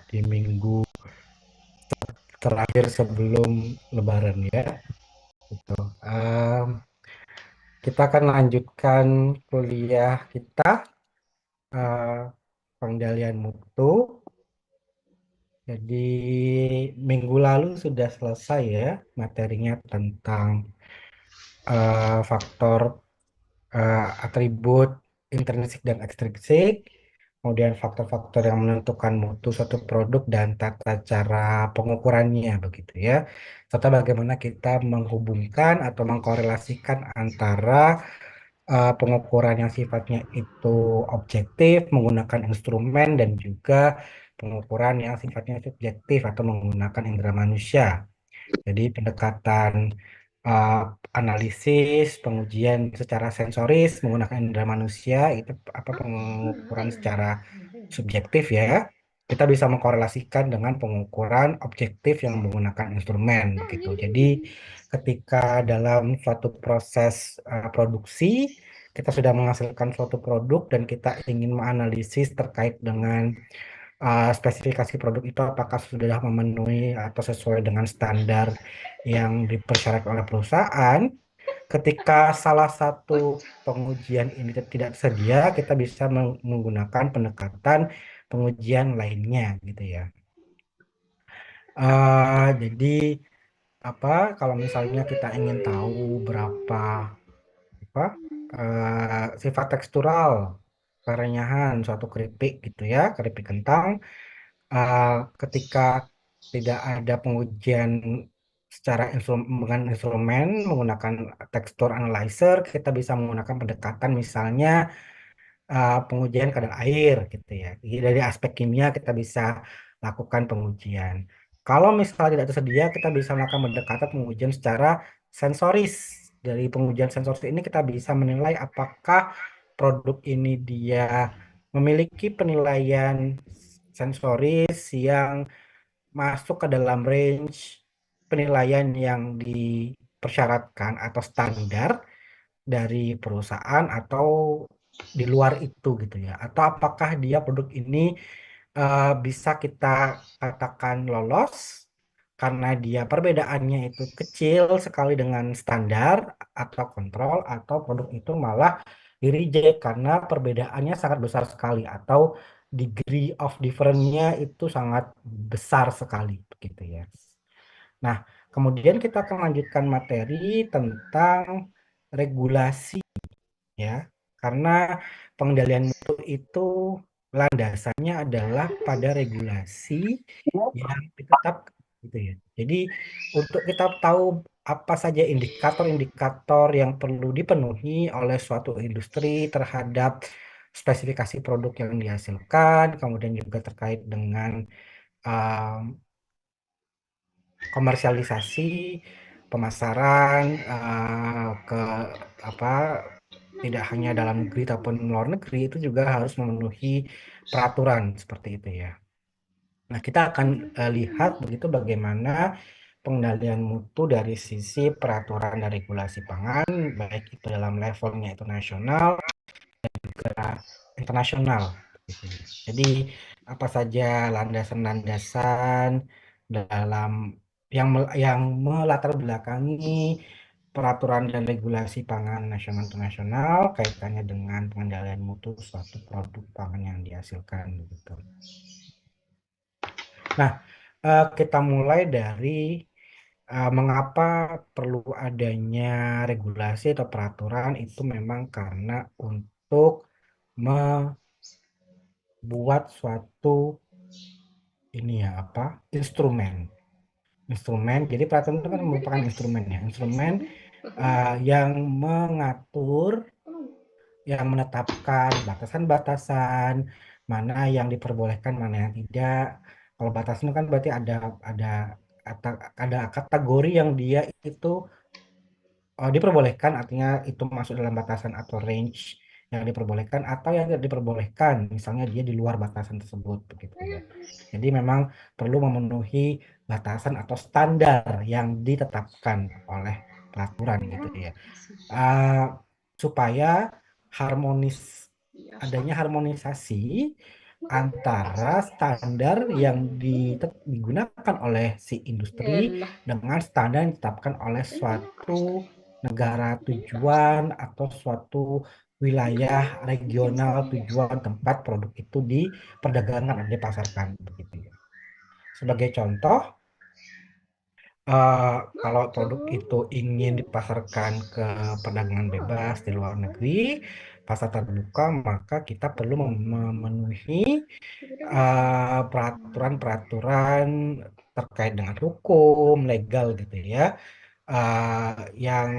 di minggu terakhir sebelum Lebaran ya. Gitu. Kita akan lanjutkan kuliah kita, eh, pengendalian mutu. Jadi minggu lalu sudah selesai ya materinya tentang faktor atribut intrinsik dan ekstrinsik, kemudian faktor-faktor yang menentukan mutu suatu produk dan tata cara pengukurannya begitu ya. Serta bagaimana kita menghubungkan atau mengkorelasikan antara pengukuran yang sifatnya itu objektif menggunakan instrumen dan juga pengukuran yang sifatnya subjektif atau menggunakan indera manusia. Jadi pendekatan uh, analisis, pengujian secara sensoris menggunakan indera manusia itu apa pengukuran secara subjektif ya. Kita bisa mengkorelasikan dengan pengukuran objektif yang menggunakan instrumen begitu. Jadi ketika dalam suatu proses produksi kita sudah menghasilkan suatu produk dan kita ingin menganalisis terkait dengan spesifikasi produk itu apakah sudah memenuhi atau sesuai dengan standar yang dipersyaratkan oleh perusahaan. Ketika salah satu pengujian ini tidak tersedia, kita bisa menggunakan pendekatan pengujian lainnya gitu ya. Jadi apa kalau misalnya kita ingin tahu berapa apa sifat tekstural kerenyahan suatu keripik gitu ya, keripik kentang, uh, ketika tidak ada pengujian secara dengan instrumen menggunakan tekstur analyzer, kita bisa menggunakan pendekatan misalnya pengujian kadar air gitu ya. Jadi dari aspek kimia kita bisa lakukan pengujian. Kalau misalnya tidak tersedia, kita bisa melakukan pendekatan pengujian secara sensoris. Dari pengujian sensoris ini kita bisa menilai apakah produk ini dia memiliki penilaian sensoris yang masuk ke dalam range penilaian yang dipersyaratkan atau standar dari perusahaan atau di luar itu gitu ya. Atau apakah dia produk ini bisa kita katakan lolos karena dia perbedaannya itu kecil sekali dengan standar atau kontrol atau produk itu malah di reject karena perbedaannya sangat besar sekali atau degree of difference-nya itu sangat besar sekali begitu ya. Nah, kemudian kita akan lanjutkan materi tentang regulasi ya. Karena pengendalian mutu itu landasannya adalah pada regulasi yang ditetapkan gitu ya. Jadi untuk kita tahu apa saja indikator-indikator yang perlu dipenuhi oleh suatu industri terhadap spesifikasi produk yang dihasilkan, kemudian juga terkait dengan um, komersialisasi, pemasaran ke apa tidak hanya dalam negeri ataupun luar negeri itu juga harus memenuhi peraturan seperti itu ya. Nah, kita akan lihat begitu bagaimana pengendalian mutu dari sisi peraturan dan regulasi pangan, baik itu dalam levelnya itu nasional juga internasional. Gitu ya. Jadi apa saja landasan-landasan dalam yang melatar belakangi peraturan dan regulasi pangan nasional internasional kaitannya dengan pengendalian mutu suatu produk pangan yang dihasilkan gitu. Nah, kita mulai dari mengapa perlu adanya regulasi atau peraturan itu memang karena untuk membuat suatu ini ya apa instrumen jadi peraturan itu kan merupakan instrumen ya instrumen yang mengatur yang menetapkan batasan-batasan mana yang diperbolehkan mana yang tidak. Kalau batasan itu kan berarti ada ada kategori yang dia itu diperbolehkan, artinya itu masuk dalam batasan atau range yang diperbolehkan atau yang tidak diperbolehkan, misalnya dia di luar batasan tersebut begitu ya. Jadi memang perlu memenuhi batasan atau standar yang ditetapkan oleh peraturan gitu ya. Uh, supaya harmonis adanya harmonisasi antara standar yang digunakan oleh si industri Yalah. dengan standar yang ditetapkan oleh suatu negara tujuan atau suatu wilayah regional tujuan tempat produk itu diperdagangkan atau dipasarkan begitu ya. Sebagai contoh, eh, kalau produk itu ingin dipasarkan ke perdagangan bebas di luar negeri, pasar terbuka, maka kita perlu memenuhi peraturan-peraturan terkait dengan hukum, legal gitu ya, yang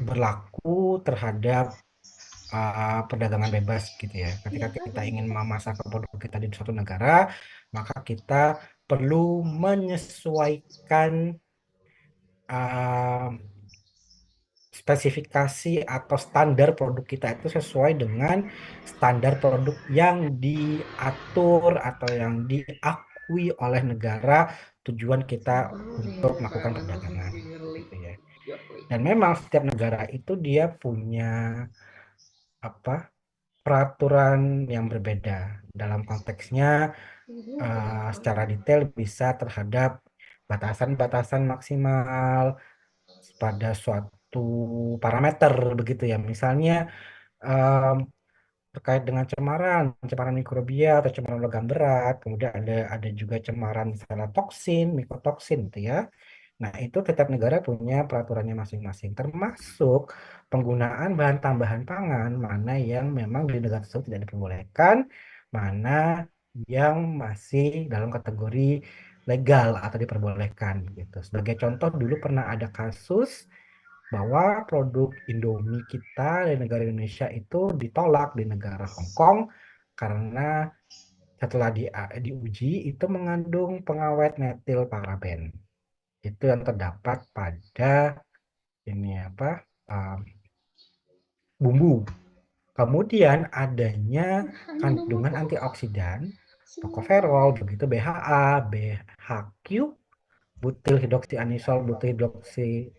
berlaku terhadap perdagangan bebas gitu ya. Ketika kita ingin memasarkan produk kita di suatu negara, maka kita perlu menyesuaikan uh, spesifikasi atau standar produk kita itu sesuai dengan standar produk yang diatur atau yang diakui oleh negara tujuan kita untuk melakukan perdagangan gitu ya. Dan memang setiap negara itu dia punya apa peraturan yang berbeda dalam konteksnya, secara detail bisa terhadap batasan-batasan maksimal pada suatu parameter begitu ya. Misalnya em, terkait dengan cemaran, cemaran mikrobia atau cemaran logam berat, kemudian ada juga cemaran misalnya toksin, mikotoksin gitu ya. Nah, itu setiap negara punya peraturannya masing-masing, termasuk penggunaan bahan tambahan pangan, mana yang memang di negara tersebut tidak diperbolehkan, mana yang masih dalam kategori legal atau diperbolehkan gitu. Sebagai contoh, dulu pernah ada kasus bahwa produk Indomie kita dari negara Indonesia itu ditolak di negara Hong Kong karena setelah diuji itu mengandung pengawet metil paraben. Itu yang terdapat pada ini apa um, bumbu. Kemudian adanya kandungan antioksidan, tokoferol, begitu BHA, BHQ, butil hidroksianisol, butil hidroksi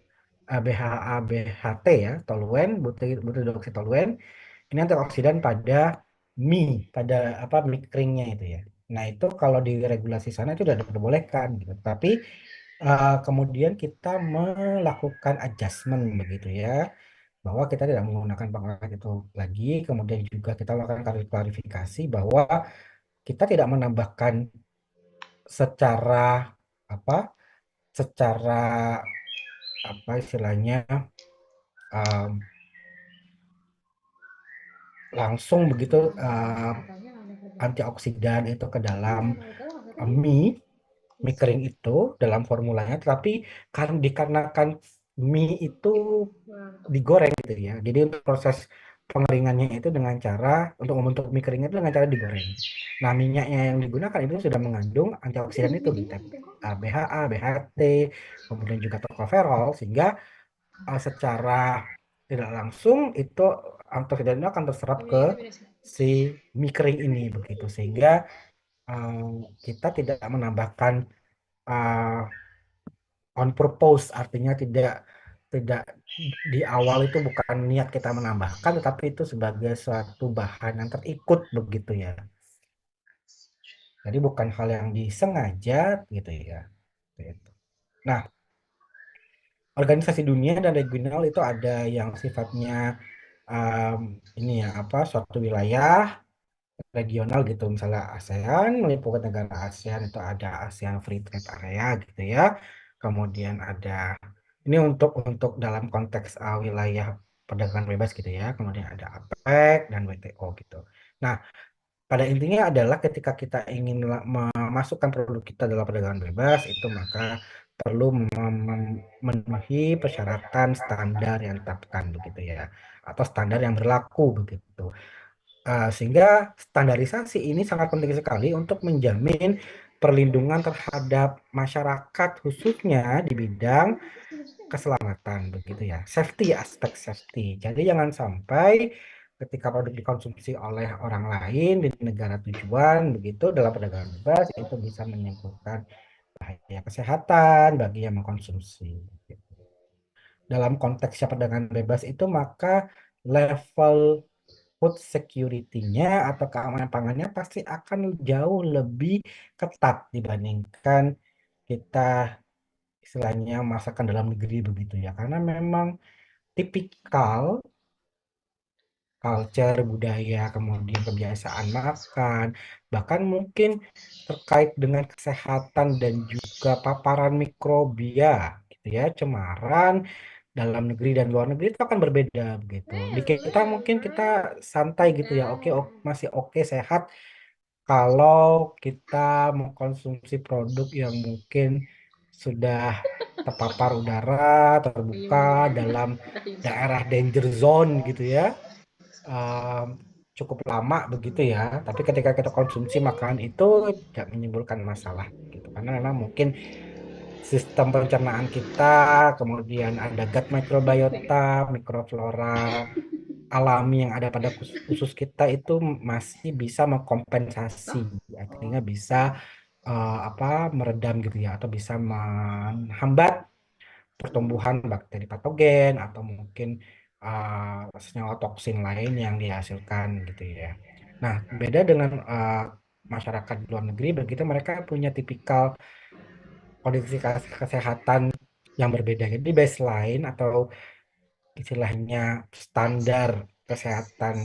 BHA, BHT ya, toluen, butil butil hidroksitoluen. Ini antioksidan pada mie, pada apa mie keringnya itu ya. Nah, itu kalau di regulasi sana itu sudah diperbolehkan gitu. Tapi kemudian kita melakukan adjustment begitu ya, bahwa kita tidak menggunakan pengawet itu lagi. Kemudian juga kita melakukan klarifikasi bahwa kita tidak menambahkan secara apa, secara apa istilahnya um, langsung begitu antioksidan itu ke dalam mie mie kering itu dalam formulanya, tapi karena dikarenakan mie itu digoreng gitu ya. Jadi untuk proses pengeringannya itu dengan cara untuk membentuk mie keringnya itu dengan cara digoreng. Nah, minyaknya yang digunakan itu sudah mengandung antioksidan itu gitu. BHA, BHT, kemudian juga tocopherol sehingga secara tidak langsung itu antioksidan itu akan terserap ke si mie kering ini begitu sehingga eh, kita tidak menambahkan on purpose, artinya tidak tidak di awal itu bukan niat kita menambahkan tetapi itu sebagai suatu bahan yang terikut begitu ya. Jadi bukan hal yang disengaja gitu ya. Gitu. Nah, organisasi dunia dan regional itu ada yang sifatnya um, ini ya apa suatu wilayah regional gitu, misalnya ASEAN meliputi negara ASEAN itu ada ASEAN Free Trade Area gitu ya. Kemudian ada ini untuk dalam konteks wilayah perdagangan bebas gitu ya. Kemudian ada APEC dan WTO gitu. Nah, pada intinya adalah ketika kita ingin memasukkan produk kita dalam perdagangan bebas itu maka perlu memenuhi persyaratan standar yang ditetapkan begitu ya, atau standar yang berlaku begitu. Sehingga standarisasi ini sangat penting sekali untuk menjamin perlindungan terhadap masyarakat khususnya di bidang keselamatan begitu ya. Safety, aspek safety. Jadi jangan sampai ketika produk dikonsumsi oleh orang lain di negara tujuan begitu dalam perdagangan bebas itu bisa menimbulkan bahaya kesehatan bagi yang mengkonsumsi. Dalam konteks perdagangan bebas itu maka level food security-nya atau keamanan pangannya pasti akan jauh lebih ketat dibandingkan kita istilahnya masakan dalam negeri begitu ya. Karena memang tipikal culture, budaya, kemudian kebiasaan makan, bahkan mungkin terkait dengan kesehatan dan juga paparan mikrobia, gitu ya, cemaran dalam negeri dan luar negeri itu akan berbeda begitu. Di kita mungkin kita santai gitu ya, oke, masih oke sehat kalau kita mengkonsumsi produk yang mungkin sudah terpapar udara terbuka dalam daerah danger zone gitu ya, um, cukup lama begitu ya. Tapi ketika kita konsumsi makanan itu tidak menimbulkan masalah gitu. Karena memang mungkin sistem pencernaan kita, kemudian ada gut microbiota, mikroflora alami yang ada pada usus kita itu masih bisa mengkompensasi, artinya bisa apa meredam gitu ya, atau bisa menghambat pertumbuhan bakteri patogen atau mungkin senyawa toksin lain yang dihasilkan gitu ya. Nah, beda dengan masyarakat di luar negeri, begitu mereka punya tipikal kondisi kesehatan yang berbeda. Jadi baseline atau istilahnya standar kesehatan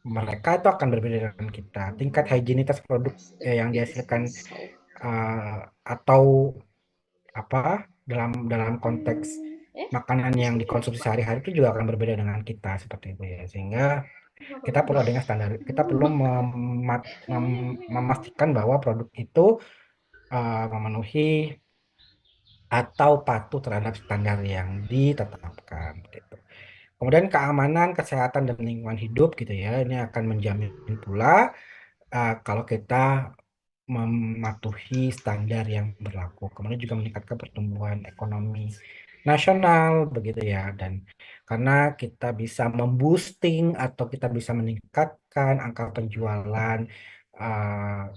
mereka itu akan berbeda dengan kita. Tingkat higienitas produk yang dihasilkan eh, atau apa dalam dalam konteks makanan yang dikonsumsi sehari-hari itu juga akan berbeda dengan kita seperti itu ya. Sehingga kita perlu adanya standar, kita perlu memastikan bahwa produk itu memenuhi atau patuh terhadap standar yang ditetapkan gitu. Kemudian keamanan, kesehatan dan lingkungan hidup gitu ya. Ini akan menjamin pula kalau kita mematuhi standar yang berlaku. Kemudian juga meningkatkan pertumbuhan ekonomi nasional begitu ya. Dan karena kita bisa memboosting atau kita bisa meningkatkan angka penjualan uh,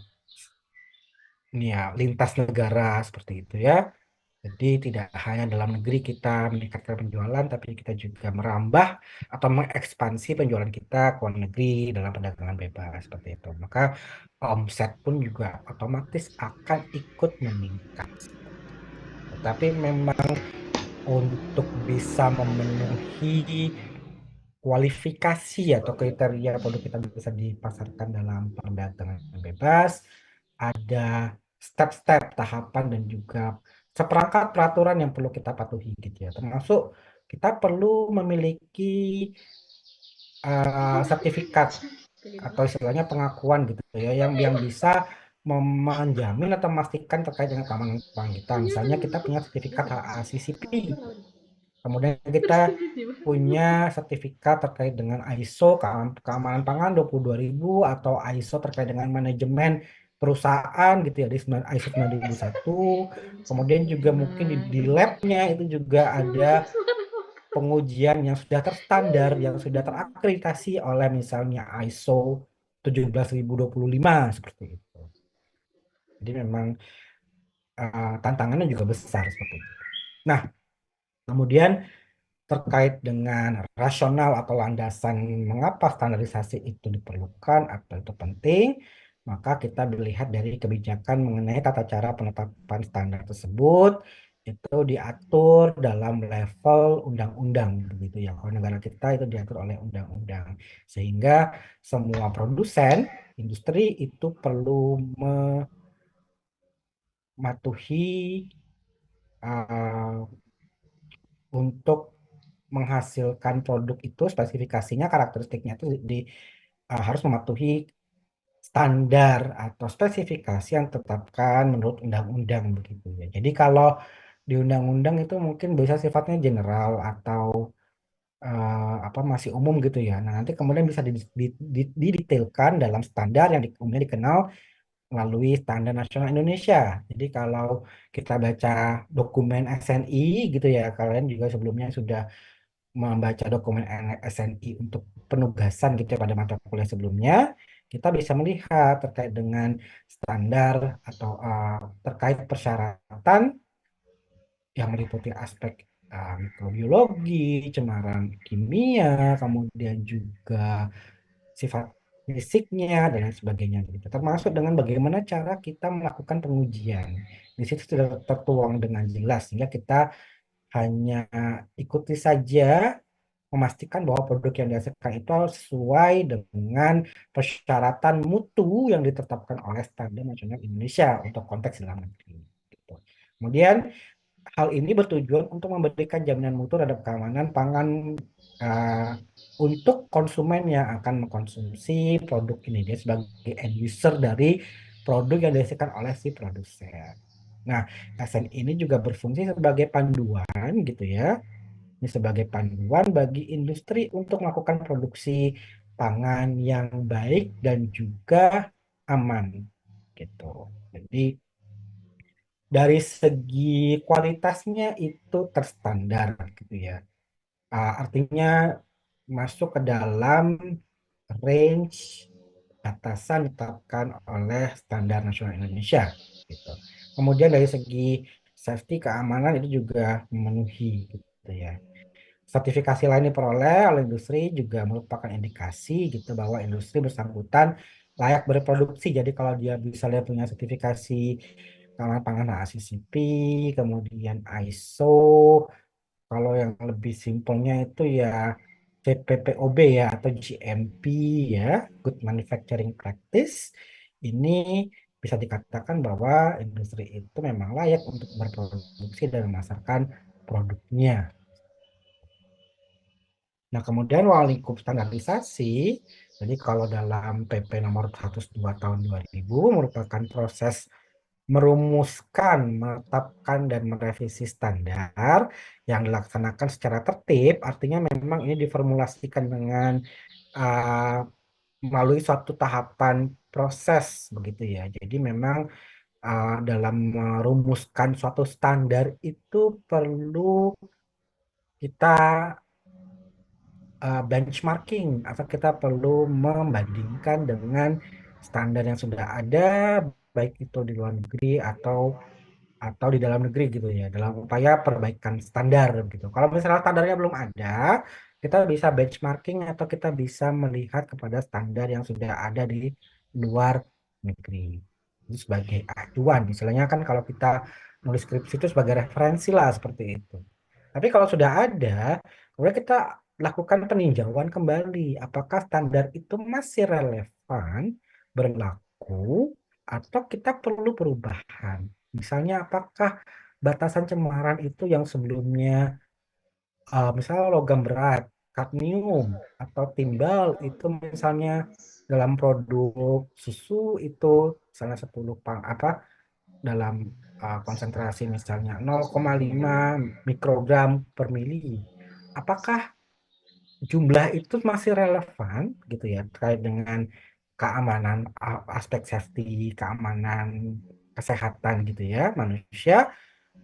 ini ya lintas negara seperti itu ya. Jadi tidak hanya dalam negeri kita meningkatkan penjualan, tapi kita juga merambah atau mengekspansi penjualan kita ke luar negeri dalam perdagangan bebas seperti itu. Maka omset pun juga otomatis akan ikut meningkat. Tetapi memang untuk bisa memenuhi kualifikasi atau kriteria produk kita bisa dipasarkan dalam perdagangan bebas, ada step-step tahapan dan juga seperangkat peraturan yang perlu kita patuhi gitu ya. Termasuk kita perlu memiliki sertifikat atau istilahnya pengakuan gitu ya yang bisa menjamin atau memastikan terkait dengan keamanan pangan kita. Misalnya kita punya sertifikat HACCP. Kemudian kita punya sertifikat terkait dengan ISO keamanan pangan 22.000 atau ISO terkait dengan manajemen perusahaan gitu ya di ISO 9001. Kemudian juga mungkin di labnya itu juga ada pengujian yang sudah terstandar, yang sudah terakreditasi oleh misalnya ISO 17025 seperti itu. Jadi memang tantangannya juga besar seperti itu. Nah, kemudian terkait dengan rasional atau landasan mengapa standarisasi itu diperlukan atau itu penting, maka kita melihat dari kebijakan mengenai tata cara penetapan standar tersebut itu diatur dalam level undang-undang begitu ya. Kalau negara kita itu diatur oleh undang-undang. Sehingga semua produsen industri itu perlu mematuhi uh, untuk menghasilkan produk itu spesifikasinya karakteristiknya itu harus mematuhi standar atau spesifikasi yang ditetapkan menurut undang-undang begitu ya. Jadi kalau di undang-undang itu mungkin bisa sifatnya general atau apa masih umum gitu ya. Nah, nanti kemudian bisa didetailkan dalam standar yang umumnya dikenal melalui Standar Nasional Indonesia. Jadi kalau kita baca dokumen SNI gitu ya, kalian juga sebelumnya sudah membaca dokumen SNI untuk penugasan gitu ya pada mata kuliah sebelumnya, kita bisa melihat terkait dengan standar atau terkait persyaratan yang meliputi aspek mikrobiologi, cemaran kimia, kemudian juga sifat fisiknya dan lain sebagainya gitu. Termasuk dengan bagaimana cara kita melakukan pengujian. Di situ sudah tertuang dengan jelas sehingga kita hanya ikuti saja memastikan bahwa produk yang dihasilkan itu sesuai dengan persyaratan mutu yang ditetapkan oleh Standar Nasional Indonesia untuk konteks dalam negeri. Gitu. Kemudian hal ini bertujuan untuk memberikan jaminan mutu terhadap keamanan pangan uh, untuk konsumen yang akan mengkonsumsi produk ini. Dia sebagai end user dari produk yang dihasilkan oleh si produsen. Nah, SN ini juga berfungsi sebagai panduan gitu ya. Ini sebagai panduan bagi industri untuk melakukan produksi pangan yang baik dan juga aman gitu. Jadi dari segi kualitasnya itu terstandar gitu ya. Artinya masuk ke dalam range batasan ditetapkan oleh Standar Nasional Indonesia gitu. Kemudian dari segi safety keamanan itu juga memenuhi gitu ya. Sertifikasi lain diperoleh oleh industri juga merupakan indikasi gitu bahwa industri bersangkutan layak berproduksi. Jadi kalau dia bisa lihat punya sertifikasi keamanan pangan ACCP, kemudian ISO, kalau yang lebih simpelnya itu ya CPPOB ya atau GMP ya, Good Manufacturing Practice. Ini bisa dikatakan bahwa industri itu memang layak untuk berproduksi dan memasarkan produknya. Nah, kemudian ruang lingkup standarisasi, jadi kalau dalam PP nomor 102 tahun 2000 merupakan proses merumuskan, menetapkan, dan merevisi standar yang dilaksanakan secara tertib, artinya memang ini diformulasikan dengan uh, melalui suatu tahapan proses, begitu ya. Jadi memang dalam merumuskan suatu standar itu perlu kita benchmarking atau kita perlu membandingkan dengan standar yang sudah ada baik itu di luar negeri atau di dalam negeri gitu ya dalam upaya perbaikan standar gitu. Kalau misalnya standarnya belum ada, kita bisa benchmarking atau kita bisa melihat kepada standar yang sudah ada di luar negeri. Itu sebagai acuan. Misalnya kan kalau kita nulis skripsi itu sebagai referensi lah seperti itu. Tapi kalau sudah ada, kemudian kita lakukan peninjauan kembali. Apakah standar itu masih relevan, berlaku, atau kita perlu perubahan? Misalnya, apakah batasan cemaran itu yang sebelumnya, misalnya logam berat, kadmium, atau timbal itu misalnya dalam produk susu itu misalnya 10 apa dalam konsentrasi misalnya 0,5 mikrogram per mili. Apakah jumlah itu masih relevan gitu ya terkait dengan keamanan aspek safety, keamanan kesehatan gitu ya manusia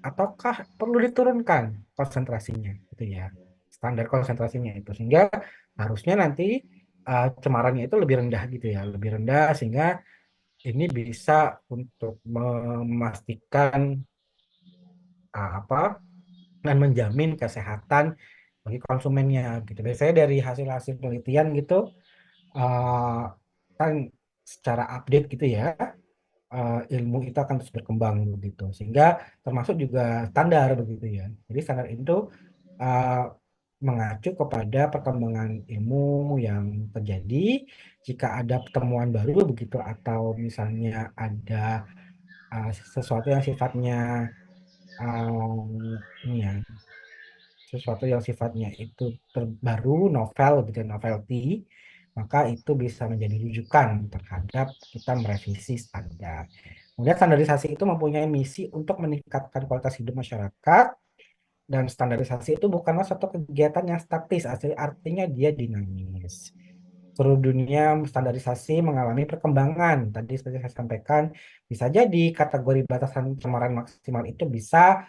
ataukah perlu diturunkan konsentrasinya gitu ya. Standar konsentrasinya itu sehingga harusnya nanti cemarannya itu lebih rendah gitu ya, lebih rendah sehingga ini bisa untuk memastikan apa dan menjamin kesehatan bagi konsumennya gitu. Biasanya dari hasil-hasil penelitian gitu uh, kan secara update gitu ya ilmu itu akan terus berkembang begitu sehingga termasuk juga standar begitu ya. Jadi standar itu uh, mengacu kepada perkembangan ilmu yang terjadi jika ada temuan baru begitu atau misalnya ada sesuatu yang sifatnya ini ya sesuatu yang sifatnya itu terbaru, novel gitu, ya, novelty, maka itu bisa menjadi rujukan terhadap kita merevisi standar. Kemudian standarisasi itu mempunyai misi untuk meningkatkan kualitas hidup masyarakat dan standarisasi itu bukanlah suatu kegiatan yang statis, artinya dia dinamis. Seluruh dunia standarisasi mengalami perkembangan. Tadi seperti saya sampaikan, bisa jadi kategori batasan cemaran maksimal itu bisa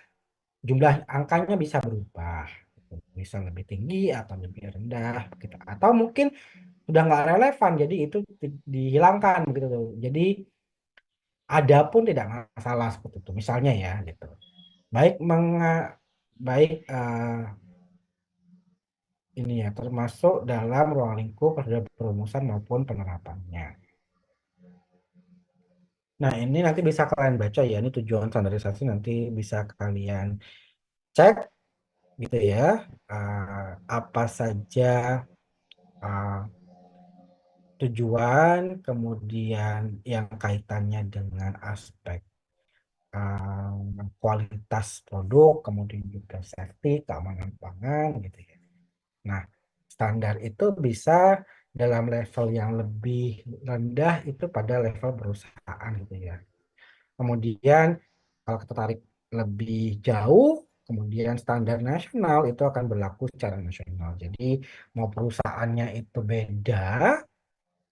jumlah angkanya bisa berubah bisa lebih tinggi atau lebih rendah gitu atau mungkin sudah nggak relevan jadi itu dihilangkan begitu tuh jadi ada pun tidak masalah seperti itu misalnya ya gitu baik baik ini ya, termasuk dalam ruang lingkup pada perumusan maupun penerapannya. Nah, ini nanti bisa kalian baca ya, ini tujuan standarisasi nanti bisa kalian cek gitu ya. Apa saja uh, tujuan, kemudian yang kaitannya dengan aspek kualitas produk, kemudian juga safety, keamanan pangan gitu ya. Nah, standar itu bisa dalam level yang lebih rendah itu pada level perusahaan gitu ya. Kemudian kalau kita tarik lebih jauh, kemudian standar nasional itu akan berlaku secara nasional. Jadi mau perusahaannya itu beda,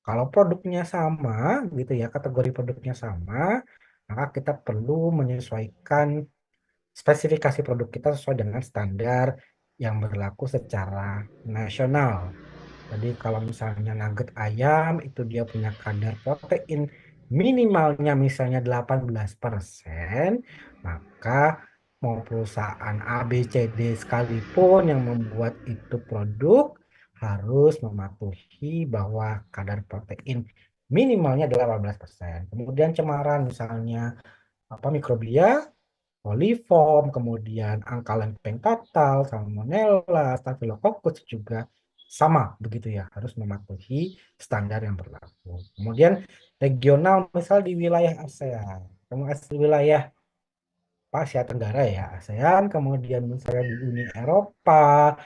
kalau produknya sama gitu ya, kategori produknya sama, maka kita perlu menyesuaikan spesifikasi produk kita sesuai dengan standar yang berlaku secara nasional. Jadi kalau misalnya nugget ayam itu dia punya kadar protein minimalnya misalnya 18%, maka mau perusahaan A, B, C, D sekalipun yang membuat itu produk harus mematuhi bahwa kadar protein minimalnya adalah 18%. Kemudian cemaran misalnya apa mikrobia, coliform, kemudian angka lempeng total, salmonella, staphylococcus juga sama begitu ya, harus mematuhi standar yang berlaku. Kemudian regional, misal di wilayah ASEAN, di wilayah Asia Tenggara ya, ASEAN, kemudian misalnya di Uni Eropa,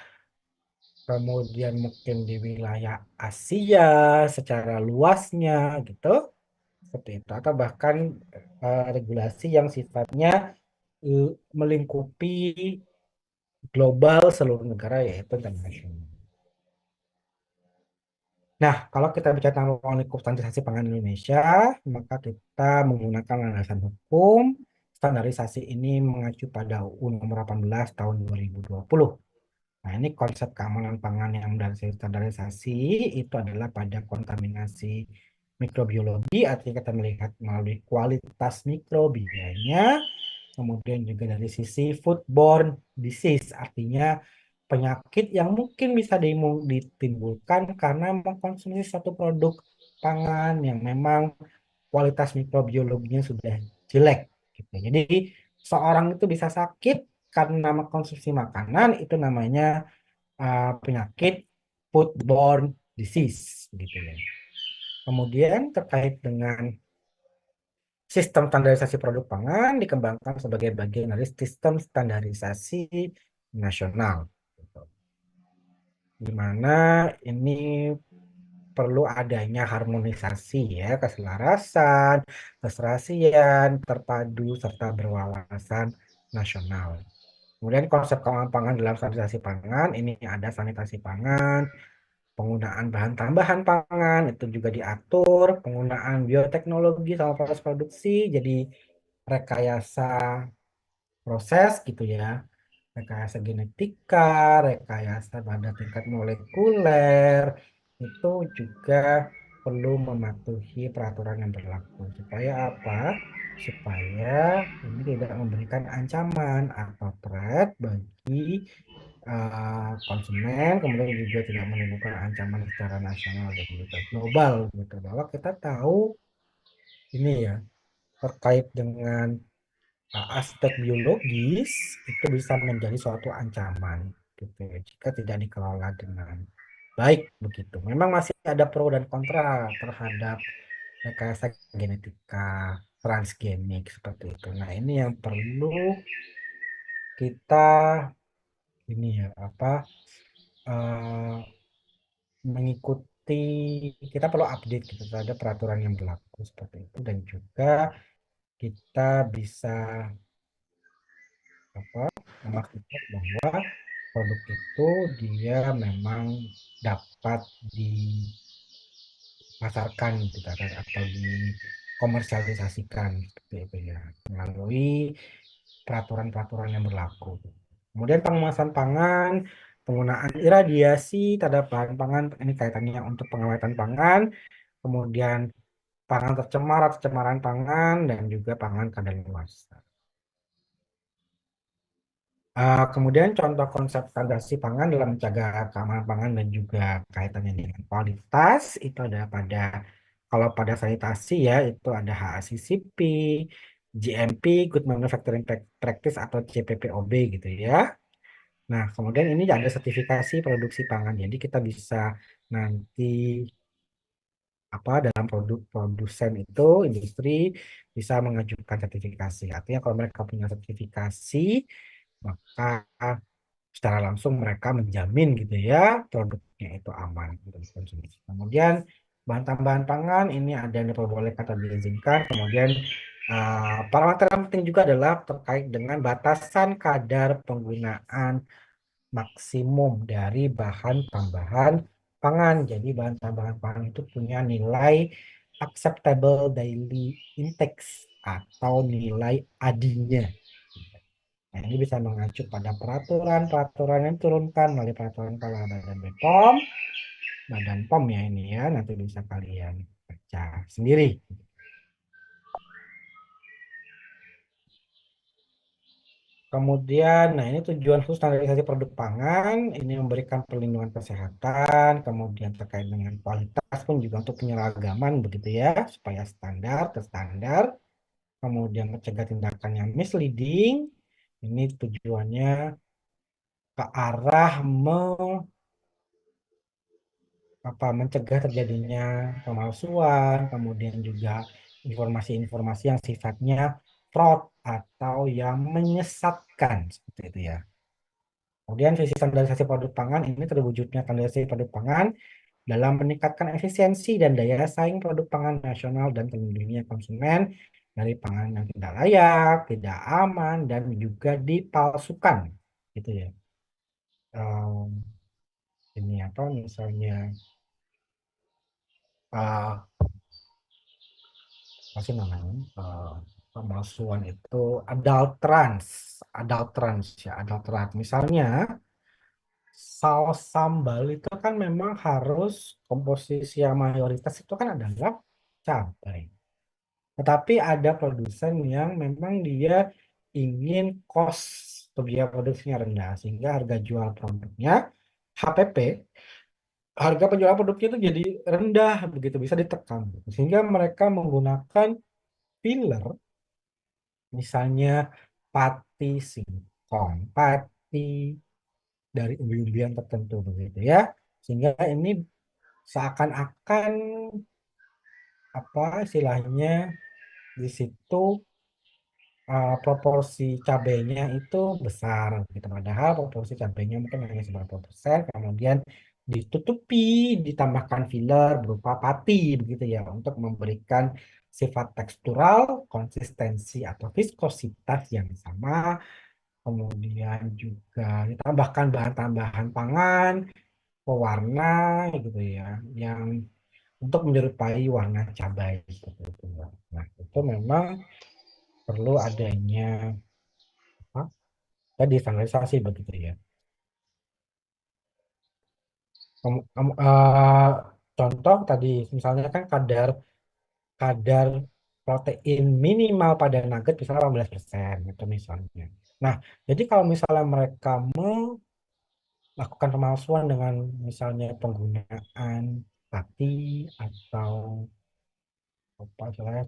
kemudian mungkin di wilayah Asia secara luasnya gitu, seperti itu, atau bahkan regulasi yang sifatnya eh, melingkupi global seluruh negara yaitu internasional. Nah, kalau kita bicara tentang ruang lingkup standarisasi pangan Indonesia, maka kita menggunakan landasan hukum. Standarisasi ini mengacu pada UU Nomor 18 tahun 2020. Nah, ini konsep keamanan pangan yang dari standarisasi itu adalah pada kontaminasi mikrobiologi, artinya kita melihat melalui kualitas mikrobianya, kemudian juga dari sisi foodborne disease, artinya penyakit yang mungkin bisa ditimbulkan karena mengkonsumsi suatu produk pangan yang memang kualitas mikrobiologinya sudah jelek gitu. Jadi seorang itu bisa sakit karena mengkonsumsi makanan itu namanya penyakit foodborne disease gitu ya. Kemudian terkait dengan sistem standarisasi produk pangan dikembangkan sebagai bagian dari sistem standarisasi nasional, gitu. Di mana ini perlu adanya harmonisasi ya, keselarasan, keserasian, terpadu, serta berwawasan nasional. Kemudian konsep keamanan pangan dalam standarisasi pangan, ini ada sanitasi pangan, penggunaan bahan tambahan pangan, itu juga diatur, penggunaan bioteknologi sama proses produksi, jadi rekayasa proses gitu ya, rekayasa genetika, rekayasa pada tingkat molekuler, itu juga perlu mematuhi peraturan yang berlaku. Supaya apa? Supaya ini tidak memberikan ancaman atau threat bagi konsumen, kemudian juga tidak menimbulkan ancaman secara nasional dan juga global gitu. Bahwa kita tahu ini ya, terkait dengan aspek biologis itu bisa menjadi suatu ancaman gitu ya, jika tidak dikelola dengan baik begitu. Memang masih ada pro dan kontra terhadap rekayasa genetika transgenik seperti itu. Nah, ini yang perlu kita ini ya apa eh, mengikuti, kita perlu update gitu terhadap peraturan yang berlaku seperti itu, dan juga kita bisa apa memastikan bahwa produk itu dia memang dapat dipasarkan gitu kan, atau dikomersialisasikan seperti itu ya, melalui peraturan-peraturan yang berlaku. Kemudian pengemasan pangan, penggunaan iradiasi terhadap bahan pangan, ini kaitannya untuk pengawetan pangan, kemudian pangan tercemar atau cemaran pangan, dan juga pangan kadaluarsa. Kemudian contoh konsep standarisasi pangan dalam menjaga keamanan pangan dan juga kaitannya dengan kualitas itu ada pada kalau pada sanitasi ya itu ada HACCP, GMP, Good Manufacturing Practice atau CPPOB gitu ya. Nah, kemudian ini ada sertifikasi produksi pangan. Jadi kita bisa nanti dalam produk produsen itu industri bisa mengajukan sertifikasi. Artinya kalau mereka punya sertifikasi maka secara langsung mereka menjamin gitu ya produknya itu aman untuk dikonsumsi. Kemudian bahan tambahan pangan ini ada yang diperbolehkan atau diizinkan. Kemudian parameter yang penting juga adalah terkait dengan batasan kadar penggunaan maksimum dari bahan tambahan pangan. Jadi bahan tambahan pangan itu punya nilai acceptable daily intake atau nilai ADI-nya. Nah, ini bisa mengacu pada peraturan-peraturan yang diturunkan melalui peraturan kepala Badan BPOM, Badan POM ya ini ya, nanti bisa kalian baca sendiri. Kemudian, nah ini tujuan khusus standarisasi produk pangan, ini memberikan perlindungan kesehatan, kemudian terkait dengan kualitas pun juga untuk penyeragaman begitu ya, supaya standar ke standar, kemudian mencegah tindakan yang misleading, ini tujuannya ke arah mencegah terjadinya pemalsuan, kemudian juga informasi-informasi yang sifatnya fraud atau yang menyesatkan seperti itu ya. Kemudian visi standarisasi produk pangan ini terwujudnya standarisasi produk pangan dalam meningkatkan efisiensi dan daya saing produk pangan nasional dan terlindunginya konsumen dari pangan yang tidak layak, tidak aman, dan juga dipalsukan. Gitu ya. Em, ini apa misalnya uh, apa sih namanya pemalsuan itu adulterans adulterans ya adulterat misalnya saus sambal itu kan memang harus komposisi yang mayoritas itu kan adalah cabai tetapi ada produsen yang memang dia ingin cost atau biaya produksinya rendah sehingga harga jual produknya HPP harga penjualan produknya itu jadi rendah begitu bisa ditekan sehingga mereka menggunakan filler misalnya pati singkong, pati dari umbi-umbian tertentu begitu ya. Sehingga ini seakan-akan apa istilahnya di situ proporsi cabenya itu besar gitu. Padahal proporsi cabenya mungkin hanya seberapa persen, kemudian ditutupi, ditambahkan filler berupa pati begitu ya untuk memberikan sifat tekstural, konsistensi atau viskositas yang sama kemudian juga ditambahkan bahan tambahan pangan, pewarna gitu ya, yang untuk menyerupai warna cabai seperti itu. Nah, itu memang perlu adanya apa? Tadi standarisasi begitu ya. Contoh tadi misalnya kan kadar kadar protein minimal pada nugget misalnya 18% itu misalnya. Nah, jadi kalau misalnya mereka lakukan pemalsuan dengan misalnya penggunaan pati atau apa istilahnya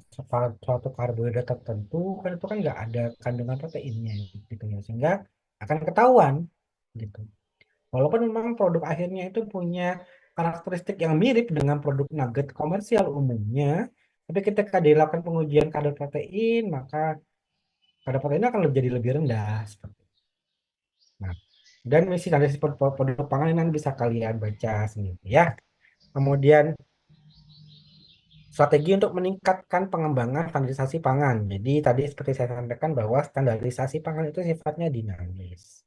suatu karbohidrat tertentu kan itu kan nggak ada kandungan proteinnya gitu ya sehingga akan ketahuan gitu walaupun memang produk akhirnya itu punya karakteristik yang mirip dengan produk nugget komersial umumnya tapi ketika dilakukan pengujian kadar protein maka kadar proteinnya akan jadi lebih rendah seperti itu. Nah, dan misi dari produk pangan ini nanti bisa kalian baca sendiri ya. Kemudian strategi untuk meningkatkan pengembangan standarisasi pangan. Jadi tadi seperti saya sampaikan bahwa standarisasi pangan itu sifatnya dinamis.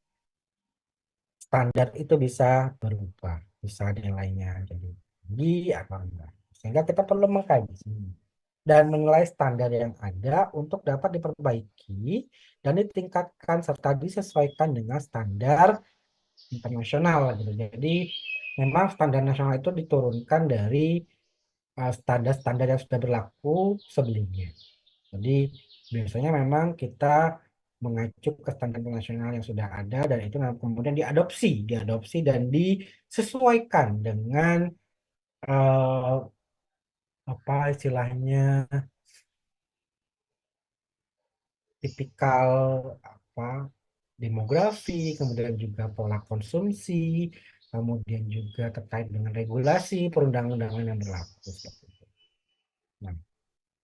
Standar itu bisa berubah, bisa nilainya jadi tinggi atau rendah. Sehingga kita perlu mengkaji dan menilai standar yang ada untuk dapat diperbaiki dan ditingkatkan serta disesuaikan dengan standar internasional gitu. Jadi memang standar nasional itu diturunkan dari standar-standar yang sudah berlaku sebelumnya. Jadi biasanya memang kita mengacu ke standar internasional yang sudah ada dan itu kemudian diadopsi dan disesuaikan dengan eh, apa istilahnya tipikal apa demografi, kemudian juga pola konsumsi, kemudian juga terkait dengan regulasi perundang-undangan yang berlaku seperti itu. Nah,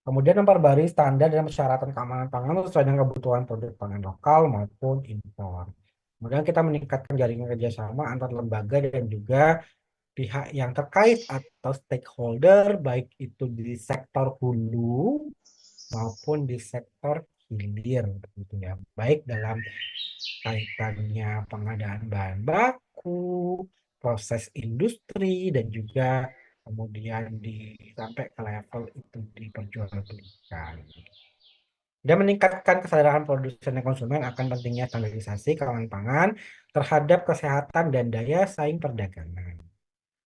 kemudian memperbarui standar dan persyaratan keamanan pangan sesuai dengan kebutuhan produk pangan lokal maupun impor. Kemudian kita meningkatkan jaringan kerjasama antar lembaga dan juga pihak yang terkait atau stakeholder, baik itu di sektor hulu maupun di sektor hilir, gitu ya. Baik dalam kaitannya pengadaan bahan baku, proses industri, dan juga kemudian sampai ke level itu diperjualbelikan. Dan meningkatkan kesadaran produsen dan konsumen akan pentingnya standarisasi keamanan pangan terhadap kesehatan dan daya saing perdagangan.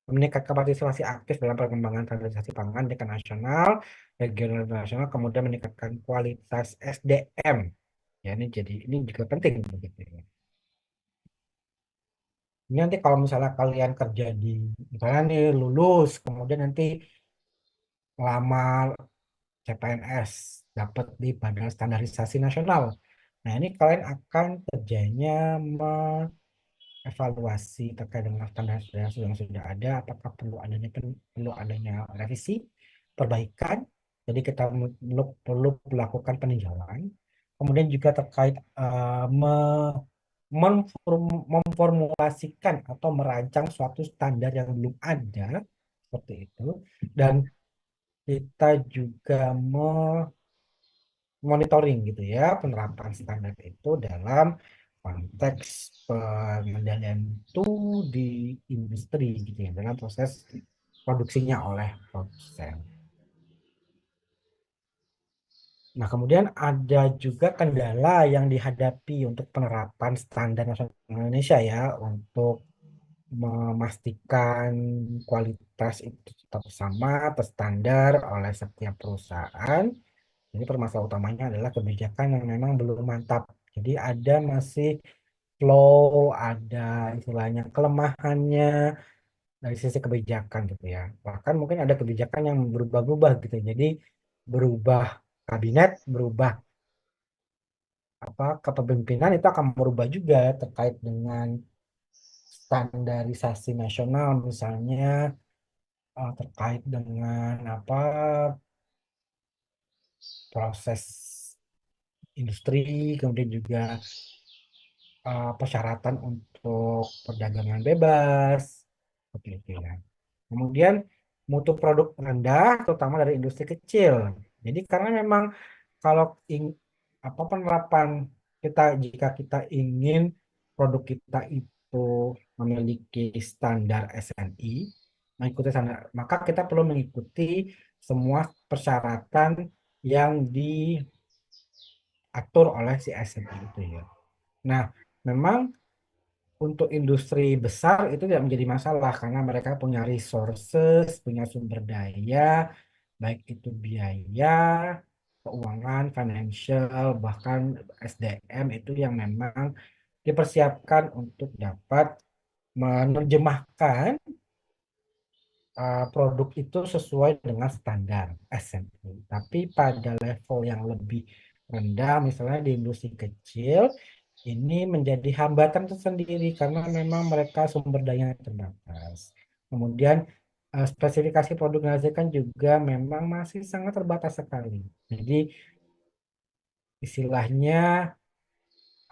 Meningkatkan partisipasi aktif dalam perkembangan standarisasi pangan tingkat nasional, regional, dan nasional, kemudian meningkatkan kualitas SDM. Ya, ini juga penting begitu ya. Ini nanti kalau misalnya kalian kerja di, misalnya nih lulus, kemudian nanti lamar CPNS, dapat di Badan Standarisasi Nasional. Nah, ini kalian akan kerjanya mengevaluasi terkait dengan standar-standar yang sudah ada, apakah perlu adanya revisi, perbaikan. Jadi kita perlu melakukan peninjauan. Kemudian juga terkait memformulasikan atau merancang suatu standar yang belum ada seperti itu, dan kita juga monitoring gitu ya penerapan standar itu dalam konteks pengendalian itu di industri gitu ya dalam proses produksinya oleh produsen. Nah, kemudian ada juga kendala yang dihadapi untuk penerapan standar nasional Indonesia ya untuk memastikan kualitas itu tetap sama, terstandar oleh setiap perusahaan. Jadi permasalahan utamanya adalah kebijakan yang memang belum mantap. Jadi ada masih flow, ada istilahnya kelemahannya dari sisi kebijakan gitu ya. Bahkan mungkin ada kebijakan yang berubah-ubah gitu. Jadi berubah kabinet, berubah apa kepemimpinan itu akan berubah juga terkait dengan standarisasi nasional misalnya terkait dengan apa proses industri, kemudian juga persyaratan untuk perdagangan bebas, seperti itu ya. Kemudian mutu produk rendah, terutama dari industri kecil. Jadi karena memang kalau apa penerapan kita jika kita ingin produk kita itu memiliki standar SNI, mengikuti standar, maka kita perlu mengikuti semua persyaratan yang diatur oleh si SNI itu ya. Nah, memang untuk industri besar itu tidak menjadi masalah karena mereka punya resources, punya sumber daya, baik itu biaya, keuangan, financial, bahkan SDM itu yang memang dipersiapkan untuk dapat menerjemahkan produk itu sesuai dengan standar SNI. Tapi pada level yang lebih rendah, misalnya di industri kecil, ini menjadi hambatan tersendiri karena memang mereka sumber dayanya terbatas. Kemudian spesifikasi produk yang dihasilkan juga memang masih sangat terbatas sekali. Jadi istilahnya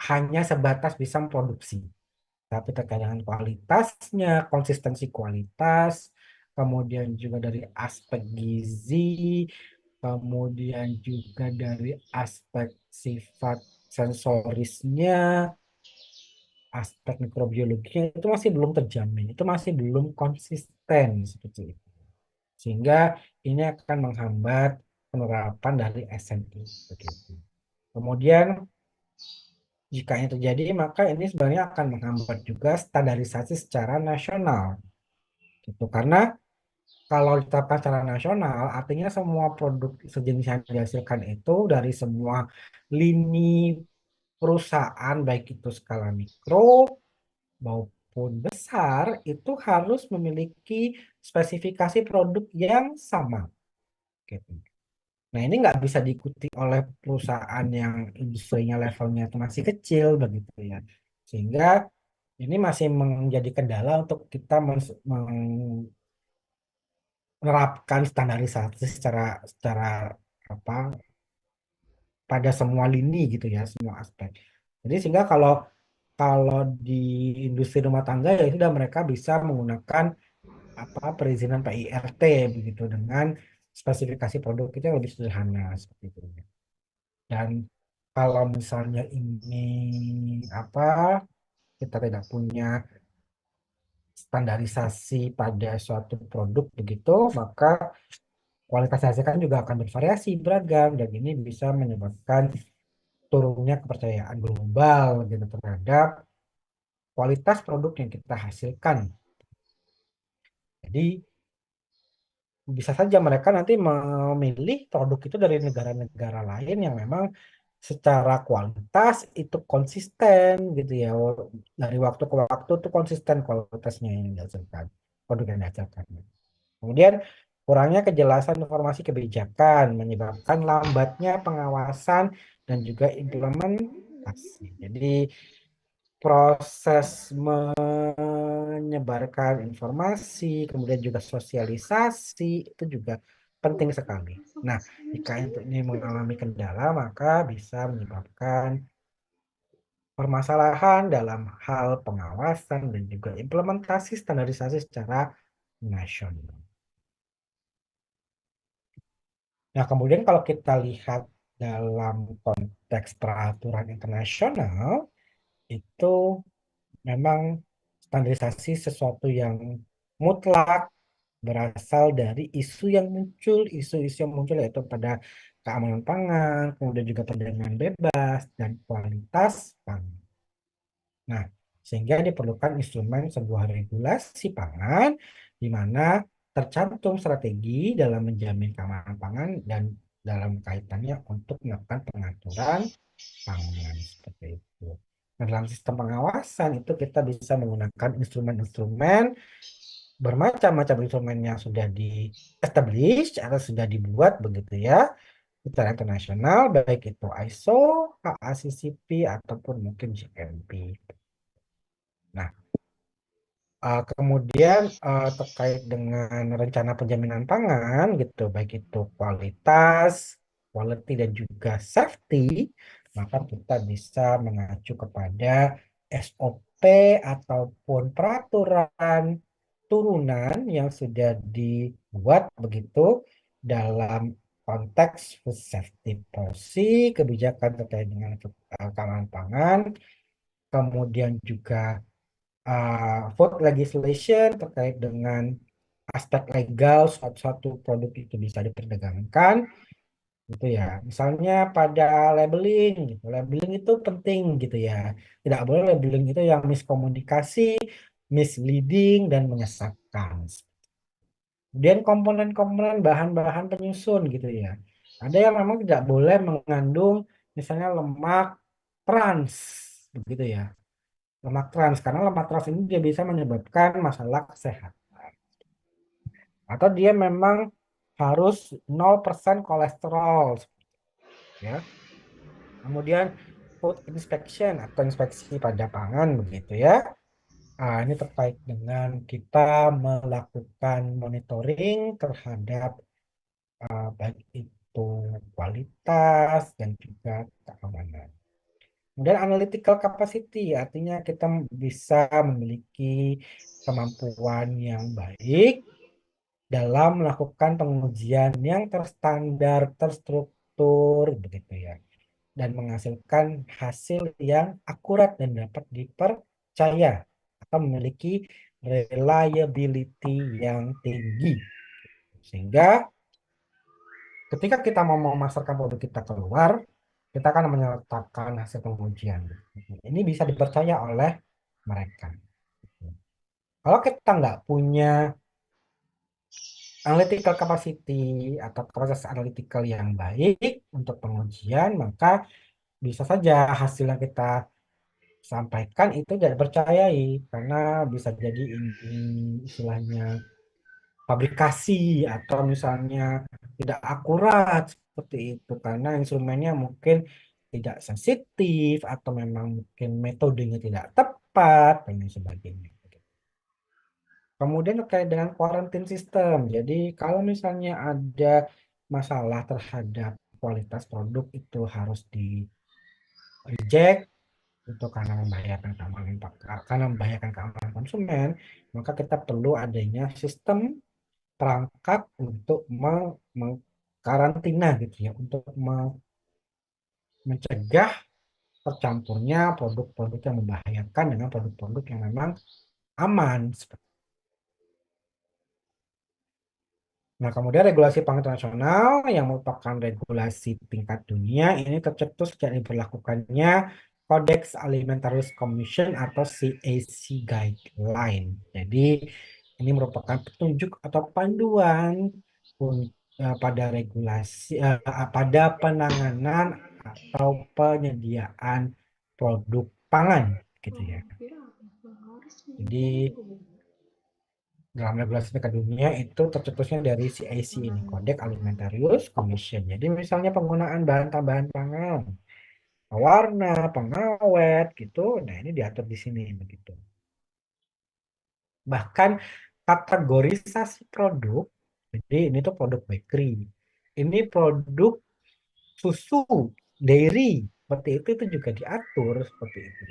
hanya sebatas bisa memproduksi. Tapi terkait dengan kualitasnya, konsistensi kualitas, kemudian juga dari aspek gizi, kemudian juga dari aspek sifat sensorisnya, aspek mikrobiologinya itu masih belum terjamin, itu masih belum konsisten seperti itu. Sehingga ini akan menghambat penerapan dari SNI begitu. Kemudian jika ini terjadi, maka ini sebenarnya akan menghambat juga standarisasi secara nasional. Gitu. Karena kalau ditetapkan secara nasional, artinya semua produk sejenis yang dihasilkan itu dari semua lini perusahaan baik itu skala mikro maupun besar itu harus memiliki spesifikasi produk yang sama gitu. Nah, ini nggak bisa diikuti oleh perusahaan yang industrinya levelnya itu masih kecil begitu ya. Sehingga ini masih menjadi kendala untuk kita menerapkan standarisasi secara secara apa pada semua lini gitu ya, semua aspek. Jadi sehingga kalau kalau di industri rumah tangga ya sudah mereka bisa menggunakan perizinan PIRT begitu dengan spesifikasi produk itu yang lebih sederhana seperti itu. Dan kalau misalnya ini apa kita tidak punya standarisasi pada suatu produk begitu, maka kualitas hasil kan juga akan bervariasi beragam dan ini bisa menyebabkan turunnya kepercayaan global gitu terhadap kualitas produk yang kita hasilkan. Jadi bisa saja mereka nanti memilih produk itu dari negara-negara lain yang memang secara kualitas itu konsisten gitu ya. Dari waktu ke waktu itu konsisten kualitasnya yang dihasilkan, produk yang dihasilkan. Kemudian kurangnya kejelasan informasi kebijakan menyebabkan lambatnya pengawasan dan juga implementasi. Jadi proses menyebarkan informasi, kemudian juga sosialisasi itu juga penting sekali. Nah, jika itu ini mengalami kendala, maka bisa menyebabkan permasalahan dalam hal pengawasan dan juga implementasi standarisasi secara nasional. Nah, kemudian kalau kita lihat dalam konteks peraturan internasional, itu memang standarisasi sesuatu yang mutlak berasal dari isu-isu yang muncul yaitu pada keamanan pangan, kemudian juga perdagangan bebas dan kualitas pangan. Nah, sehingga diperlukan instrumen sebuah regulasi pangan di mana tercantum strategi dalam menjamin keamanan pangan dan dalam kaitannya untuk melakukan pengaturan pangan seperti itu. Nah, dalam sistem pengawasan itu kita bisa menggunakan instrumen-instrumen bermacam-macam instrumen yang sudah di establish atau sudah dibuat begitu ya secara internasional baik itu ISO, HACCP ataupun mungkin GMP. Nah, kemudian terkait dengan rencana penjaminan pangan gitu, baik itu kualitas, quality dan juga safety, maka kita bisa mengacu kepada SOP ataupun peraturan turunan yang sudah dibuat begitu dalam konteks food safety policy, kebijakan terkait dengan keamanan pangan, kemudian juga food legislation terkait dengan aspek legal suatu produk itu bisa diperdagangkan gitu ya. Misalnya pada labeling gitu. Labeling itu penting gitu ya. Tidak boleh labeling itu yang miskomunikasi, misleading dan menyesatkan. Kemudian komponen-komponen bahan-bahan penyusun gitu ya. Ada yang memang tidak boleh mengandung misalnya lemak trans begitu ya. Lemak trans karena lemak trans ini dia bisa menyebabkan masalah kesehatan atau dia memang harus 0% kolesterol ya. Kemudian food inspection atau inspeksi pada pangan begitu ya. Ini terkait dengan kita melakukan monitoring terhadap baik itu kualitas dan juga keamanan. Kemudian analytical capacity artinya kita bisa memiliki kemampuan yang baik dalam melakukan pengujian yang terstandar, terstruktur begitu ya dan menghasilkan hasil yang akurat dan dapat dipercaya atau memiliki reliability yang tinggi. Sehingga ketika kita mau memasarkan produk kita keluar, kita akan menyertakan hasil pengujian. Ini bisa dipercaya oleh mereka. Kalau kita nggak punya analytical capacity atau proses analytical yang baik untuk pengujian, maka bisa saja hasil yang kita sampaikan itu tidak dipercayai karena bisa jadi ini istilahnya fabrikasi atau misalnya tidak akurat seperti itu karena instrumennya mungkin tidak sensitif atau memang mungkin metodenya tidak tepat dan lain sebagainya. Kemudian terkait dengan quarantine system. Jadi kalau misalnya ada masalah terhadap kualitas produk itu harus di reject itu karena membahayakan keamanan konsumen, maka kita perlu adanya sistem perangkat untuk mengkarantina gitu ya, untuk mencegah tercampurnya produk-produk yang membahayakan dengan produk-produk yang memang aman. Nah, kemudian regulasi pangan internasional yang merupakan regulasi tingkat dunia ini tercetus sejak diberlakukannya Codex Alimentarius Commission atau CAC Guideline. Jadi, ini merupakan petunjuk atau panduan pada regulasi, pada penanganan atau penyediaan produk pangan, gitu ya. Jadi, dalam regulasi tingkat dunia itu tercetusnya dari CAC ini, Codex Alimentarius Commission. Jadi misalnya penggunaan bahan tambahan pangan, pewarna, pengawet gitu, nah ini diatur di sini begitu. Bahkan kategorisasi produk, jadi ini tuh produk bakery, ini produk susu, dairy, seperti itu juga diatur seperti itu.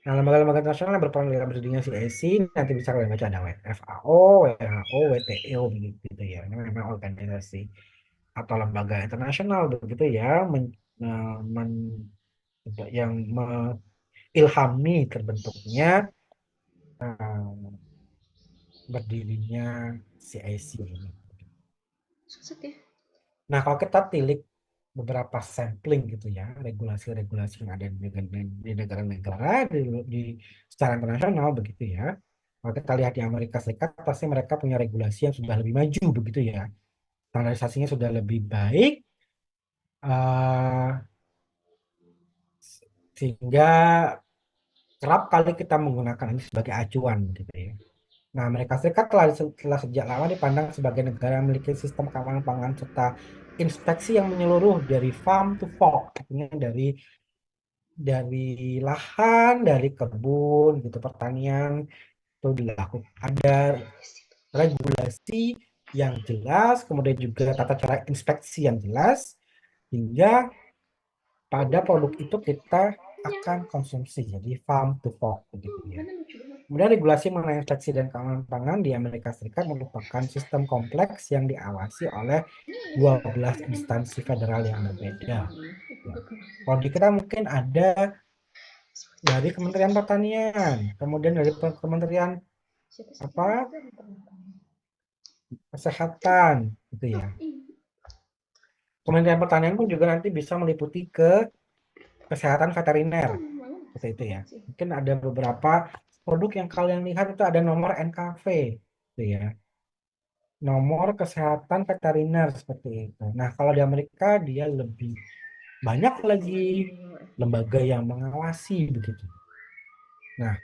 Nah, lembaga-lembaga internasional yang berperan dalam berdirinya CIC nanti bisa kalian baca ada FAO, WHO, WTO begitu ya. Ini memang organisasi atau lembaga internasional begitu ya yang mengilhami terbentuknya eh, berdirinya CIC ini. Nah, kalau kita tilik beberapa sampling gitu ya, regulasi-regulasi yang ada di negara-negara di secara internasional begitu ya. Kalau kita lihat di Amerika Serikat, pasti mereka punya regulasi yang sudah lebih maju begitu ya. Standarisasinya sudah lebih baik, eh, sehingga kerap kali kita menggunakan ini sebagai acuan gitu ya. Nah, Amerika Serikat telah sejak lama dipandang sebagai negara yang memiliki sistem keamanan pangan serta inspeksi yang menyeluruh dari farm to fork, artinya dari lahan, dari kebun gitu, pertanian itu dilakukan. Ada regulasi yang jelas, kemudian juga tata cara inspeksi yang jelas, hingga pada produk itu kita akan konsumsi, jadi farm to fork begitu ya. Kemudian regulasi mengenai inspeksi dan keamanan pangan di Amerika Serikat merupakan sistem kompleks yang diawasi oleh 12 instansi federal yang berbeda. Ya. Kalau di kita mungkin ada dari Kementerian Pertanian, kemudian dari Kementerian apa Kesehatan, gitu ya. Kementerian Pertanian pun juga nanti bisa meliputi ke kesehatan veteriner, seperti itu ya. Mungkin ada beberapa produk yang kalian lihat itu ada nomor NKV, gitu ya. Nomor kesehatan veteriner seperti itu. Nah, kalau di Amerika dia lebih banyak lagi lembaga yang mengawasi begitu. Nah,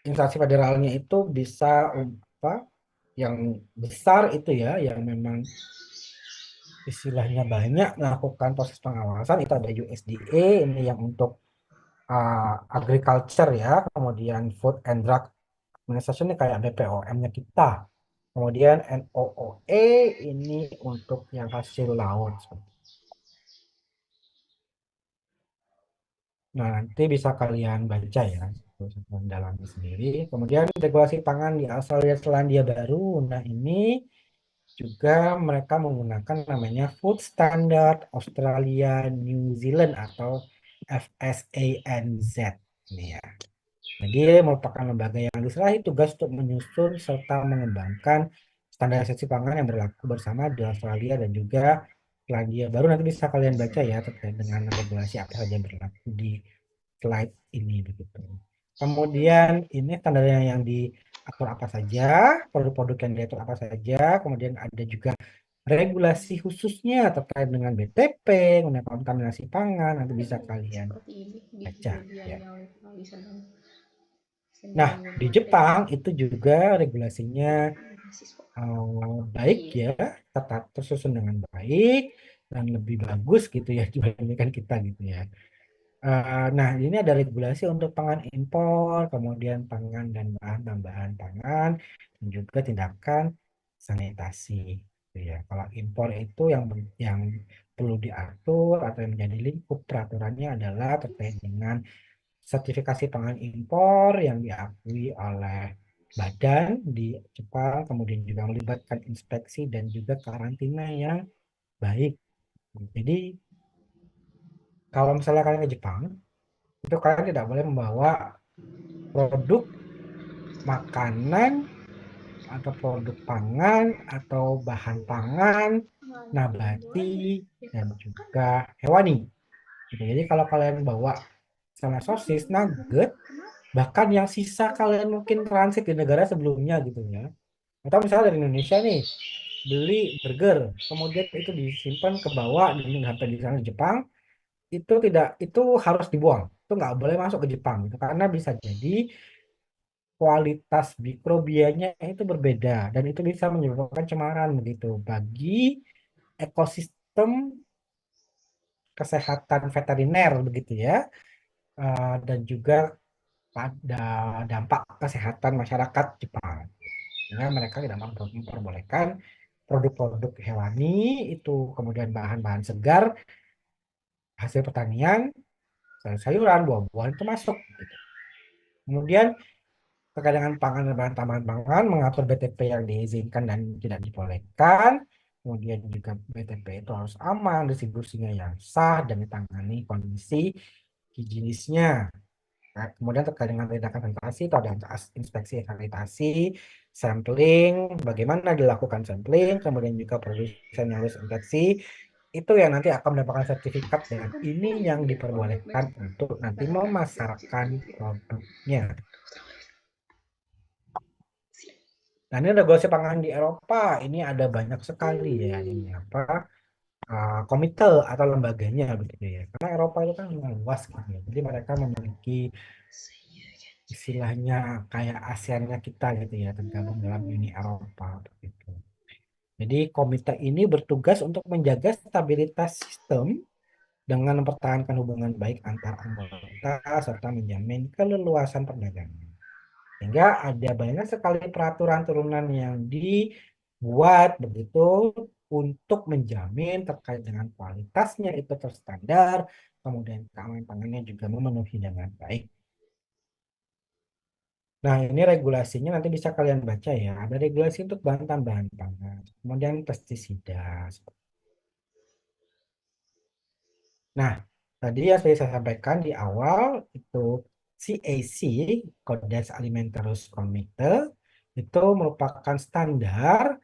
instansi federalnya itu bisa apa yang besar itu ya, yang memang istilahnya banyak melakukan proses pengawasan itu ada USDA ini yang untuk agriculture ya, kemudian Food and Drug Administration ini kayak BPOM-nya kita. Kemudian NOOA ini untuk yang hasil laut. Nah, nanti bisa kalian baca ya, terus mendalami sendiri. Kemudian regulasi pangan di Australia Selandia Baru. Nah, ini juga mereka menggunakan namanya Food Standard Australia New Zealand atau FSANZ. Ini ya. Jadi merupakan lembaga yang diserahi tugas untuk menyusun serta mengembangkan standarisasi pangan yang berlaku bersama di Australia dan juga Selandia Baru. Nanti bisa kalian baca ya terkait dengan regulasi apa saja yang berlaku di slide ini begitu. Kemudian ini standarnya yang diatur apa saja, produk-produk yang diatur apa saja, kemudian ada juga regulasi khususnya terkait dengan BTP, mengenai kontaminasi pangan, nanti bisa kalian seperti ini di baca ya. Wikipedianya Australia Nah, sedang di mempraktekkan Jepang itu juga regulasinya mahasiswa. baik Iya, ya, tersusun dengan baik dan lebih bagus gitu ya dibandingkan kita gitu ya. Nah, ini ada regulasi untuk pangan impor, kemudian pangan dan bahan tambahan pangan, dan juga tindakan sanitasi. Gitu ya. Kalau impor itu yang perlu diatur atau yang menjadi lingkup peraturannya adalah terkait dengan sertifikasi pangan impor yang diakui oleh badan di Jepang, kemudian juga melibatkan inspeksi dan juga karantina yang baik. Jadi, kalau misalnya kalian ke Jepang, itu kalian tidak boleh membawa produk makanan atau produk pangan atau bahan pangan nabati ya dan kan juga hewani gitu. Jadi kalau kalian bawa misalnya sosis, nugget, bahkan yang sisa kalian mungkin transit di negara sebelumnya gitu ya. Atau misalnya dari Indonesia nih, beli burger, kemudian itu disimpan ke bawah dan sampai di sana di Jepang, itu harus dibuang. Itu nggak boleh masuk ke Jepang gitu karena bisa jadi kualitas mikrobianya itu berbeda dan itu bisa menyebabkan cemaran begitu bagi ekosistem kesehatan veteriner begitu ya. Dan juga pada dampak kesehatan masyarakat Jepang sehingga mereka tidak memperbolehkan produk-produk hewani itu kemudian bahan-bahan segar hasil pertanian sayur-sayuran buah-buahan itu masuk gitu. Kemudian terkait dengan pangan dan bahan tambahan pangan, mengatur BTP yang diizinkan dan tidak dibolehkan. Kemudian juga BTP itu harus aman, distribusinya yang sah, dan ditangani kondisi higienisnya. Nah, kemudian terkait dengan tindakan sanitasi, itu ada inspeksi sanitasi, sampling, bagaimana dilakukan sampling, kemudian juga produsen yang lulus inspeksi, itu yang nanti akan mendapatkan sertifikat dan ini yang diperbolehkan untuk nanti memasarkan produknya. Nah, ini regulasi pangan di Eropa. Ini ada banyak sekali ya ini apa komite atau lembaganya begitu ya. Karena Eropa itu kan luas gitu ya. Jadi mereka memiliki istilahnya kayak ASEAN-nya kita gitu ya, tergabung dalam Uni Eropa begitu. Jadi komite ini bertugas untuk menjaga stabilitas sistem dengan mempertahankan hubungan baik antar anggota serta menjamin keleluasan perdagangan. Sehingga ada banyak sekali peraturan turunan yang dibuat begitu untuk menjamin terkait dengan kualitasnya itu terstandar, kemudian keamanan pangannya juga memenuhi dengan baik. Nah, ini regulasinya nanti bisa kalian baca ya. Ada regulasi untuk bahan tambahan pangan, kemudian pestisida. Nah, tadi yang saya sampaikan di awal itu CAC, Codex Alimentarius Comite, itu merupakan standar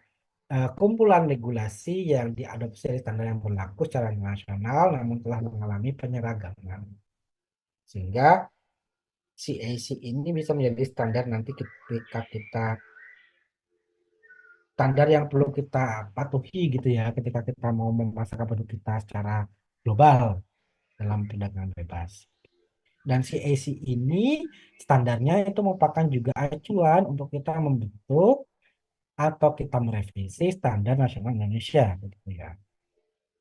kumpulan regulasi yang diadopsi dari standar yang berlaku secara nasional namun telah mengalami penyeragaman. Sehingga CAC ini bisa menjadi standar nanti ketika kita standar yang perlu kita patuhi gitu ya ketika kita mau memasarkan produk kita secara global dalam perdagangan bebas. Dan CAC ini standarnya itu merupakan juga acuan untuk kita membentuk atau kita merevisi standar nasional Indonesia gitu ya.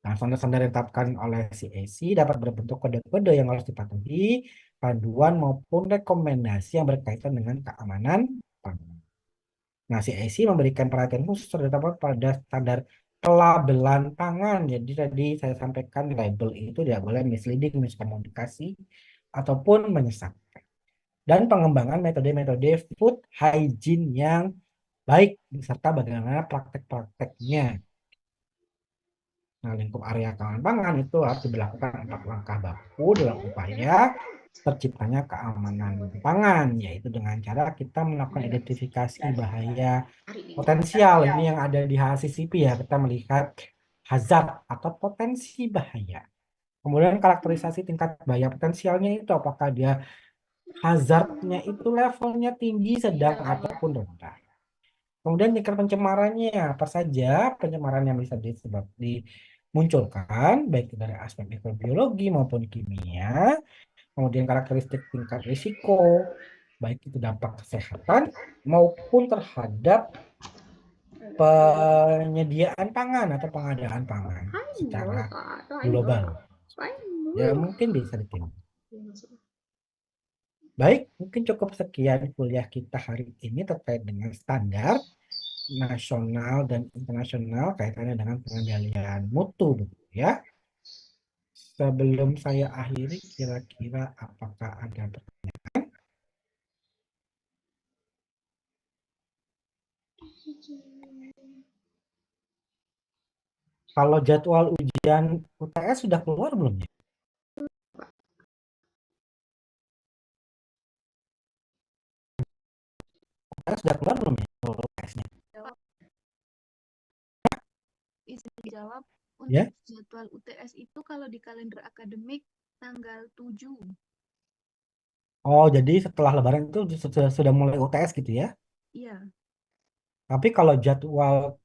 Nah, standar-standar yang ditetapkan oleh CAC dapat berbentuk kode-kode yang harus dipatuhi, panduan maupun rekomendasi yang berkaitan dengan keamanan pangan. Nah, CAC memberikan perhatian khusus terutama pada standar pelabelan pangan. Jadi tadi saya sampaikan label itu tidak boleh misleading, miskomunikasi, ataupun menyesatkan. Dan pengembangan metode-metode food hygiene yang baik, serta bagaimana praktek-prakteknya. Nah, lingkup area keamanan pangan itu harus diberlakukan 4 langkah baku dalam upaya terciptanya keamanan pangan, yaitu dengan cara kita melakukan identifikasi bahaya hari ini. potensial. Ini yang ada di HACCP ya, kita melihat hazard atau potensi bahaya. Kemudian karakterisasi tingkat bahaya potensialnya itu apakah dia hazardnya itu levelnya tinggi, sedang, ataupun rendah. Kemudian tingkat pencemarannya apa saja pencemaran yang bisa dimunculkan baik itu dari aspek mikrobiologi maupun kimia, kemudian karakteristik tingkat risiko baik itu dampak kesehatan maupun terhadap penyediaan pangan atau pengadaan pangan secara global. Ya mungkin bisa ditimbang. Baik, mungkin cukup sekian kuliah kita hari ini terkait dengan standar nasional dan internasional kaitannya dengan pengendalian mutu, begitu ya. Sebelum saya akhiri, kira-kira apakah ada kalau jadwal ujian UTS sudah keluar belum ya? UTS sudah keluar belum ya? UTS-nya? Jawab, izin dijawab, Ya. untuk jadwal UTS itu kalau di kalender akademik tanggal 7. Oh, jadi setelah Lebaran itu sudah mulai UTS gitu ya? Iya, Tapi kalau jadwal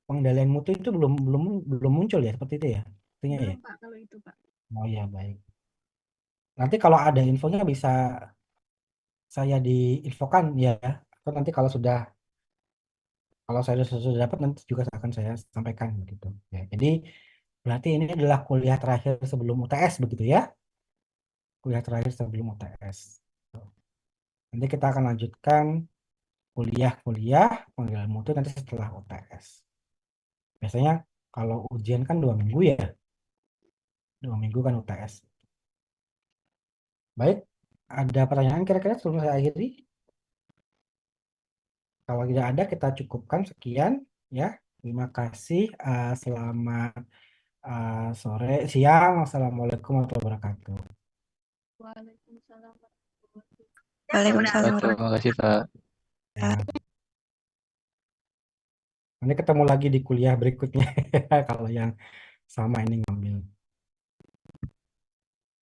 pengendalian mutu itu belum belum belum muncul ya seperti itu ya? Artinya ya. belum Pak kalau itu Pak. Oh ya baik. Nanti kalau ada infonya bisa saya diinfokan ya. Atau nanti kalau saya sudah dapat nanti juga akan saya sampaikan begitu. Ya, jadi berarti ini adalah kuliah terakhir sebelum UTS begitu ya? Kuliah terakhir sebelum UTS. Nanti kita akan lanjutkan kuliah-kuliah pengendalian mutu nanti setelah UTS. Biasanya kalau ujian kan 2 minggu ya, 2 minggu kan UTS. Baik, ada pertanyaan kira-kira sebelum saya akhiri? Kalau tidak ada, kita cukupkan sekian ya. Terima kasih. Selamat sore, siang. Wassalamualaikum warahmatullahi wabarakatuh. Waalaikumsalam. Waalaikumsalam. Terima kasih, Pak. Ya. Nanti ketemu lagi di kuliah berikutnya kalau yang sama ini ngambil.